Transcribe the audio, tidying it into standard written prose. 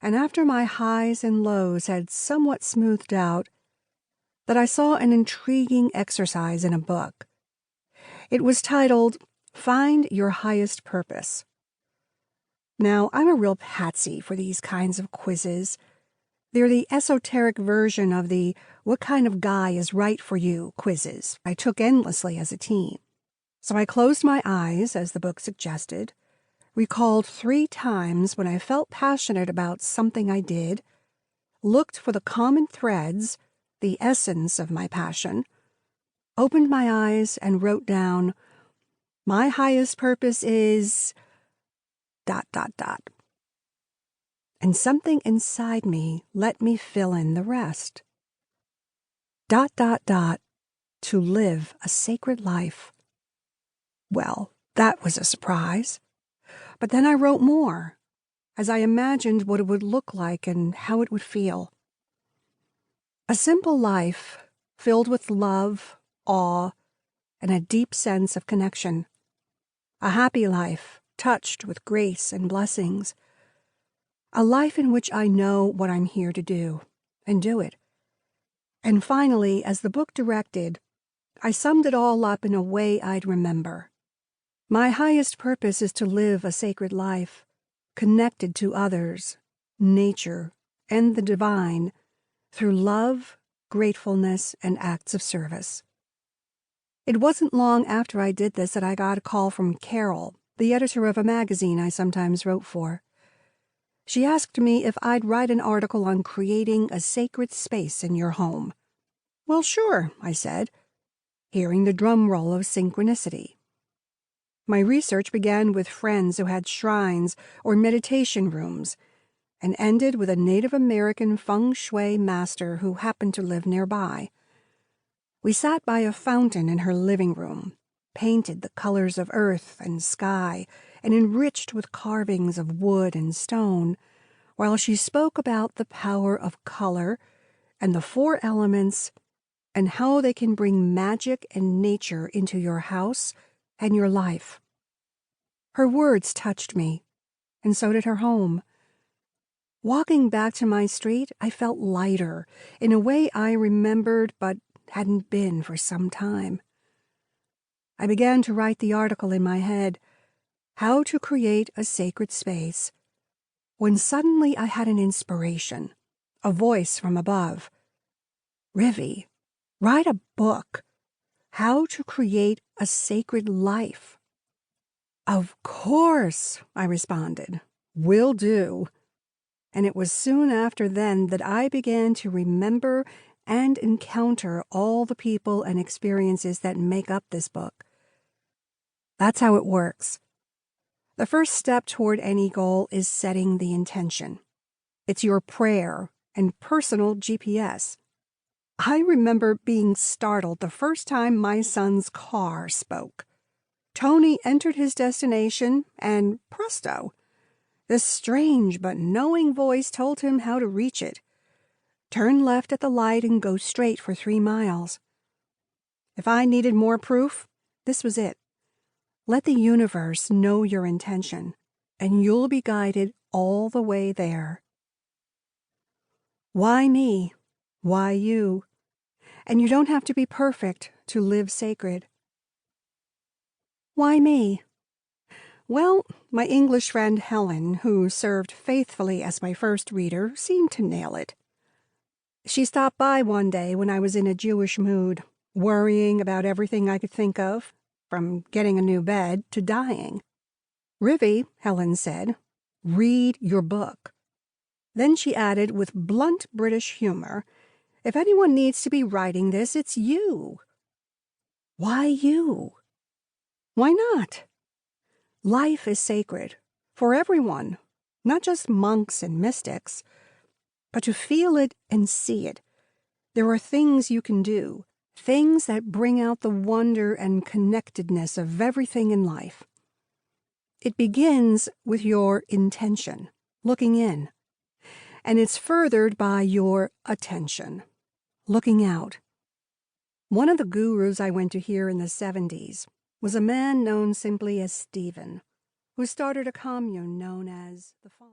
and after my highs and lows had somewhat smoothed out, that I saw an intriguing exercise in a book. It was titled, Find Your Highest Purpose. Now, I'm a real patsy for these kinds of quizzes. They're the esoteric version of the what kind of guy is right for you quizzes I took endlessly as a teen. So I closed my eyes, as the book suggested, recalled 3 times when I felt passionate about something I did, looked for the common threads, the essence of my passion, opened my eyes and wrote down, my highest purpose is ... And something inside me let me fill in the rest. ... To live a sacred life. Well, that was a surprise. But then I wrote more, as I imagined what it would look like and how it would feel. A simple life filled with love, awe, and a deep sense of connection. A happy life touched with grace and blessings. A life in which I know what I'm here to do, and do it. And finally, as the book directed, I summed it all up in a way I'd remember. My highest purpose is to live a sacred life, connected to others, nature, and the divine, through love, gratefulness, and acts of service. It wasn't long after I did this that I got a call from Carol, the editor of a magazine I sometimes wrote for. She asked me if I'd write an article on creating a sacred space in your home. Well, sure, I said, hearing the drum roll of synchronicity. My research began with friends who had shrines or meditation rooms, and ended with a Native American feng shui master who happened to live nearby. We sat by a fountain in her living room, painted the colors of earth and sky, and enriched with carvings of wood and stone, while she spoke about the power of color and the 4 elements and how they can bring magic and nature into your house and your life. Her words touched me, and so did her home. Walking back to my street, I felt lighter, in a way I remembered but hadn't been for some time. I began to write the article in my head, How to Create a Sacred Space, when suddenly I had an inspiration, a voice from above. Rivvy, write a book, How to Create a Sacred Life. Of course, I responded. Will do. And it was soon after then that I began to remember and encounter all the people and experiences that make up this book. That's how it works. The first step toward any goal is setting the intention. It's your prayer and personal GPS. I remember being startled the first time my son's car spoke. Tony entered his destination, and presto, this strange but knowing voice told him how to reach it. Turn left at the light and go straight for 3 miles. If I needed more proof, this was it. Let the universe know your intention, and you'll be guided all the way there. Why me? Why you? And you don't have to be perfect to live sacred. Why me? Well, my English friend Helen, who served faithfully as my first reader, seemed to nail it. She stopped by one day when I was in a Jewish mood, worrying about everything I could think of, from getting a new bed to dying. Rivvy, Helen said, read your book. Then she added with blunt British humor, if anyone needs to be writing this, it's you. Why you? Why not? Life is sacred, for everyone, not just monks and mystics. But to feel it and see it, there are things you can do, things that bring out the wonder and connectedness of everything in life. It begins with your intention, looking in, and it's furthered by your attention, looking out. One of the gurus I went to hear in the 70s was a man known simply as Stephen, who started a commune known as the Farm.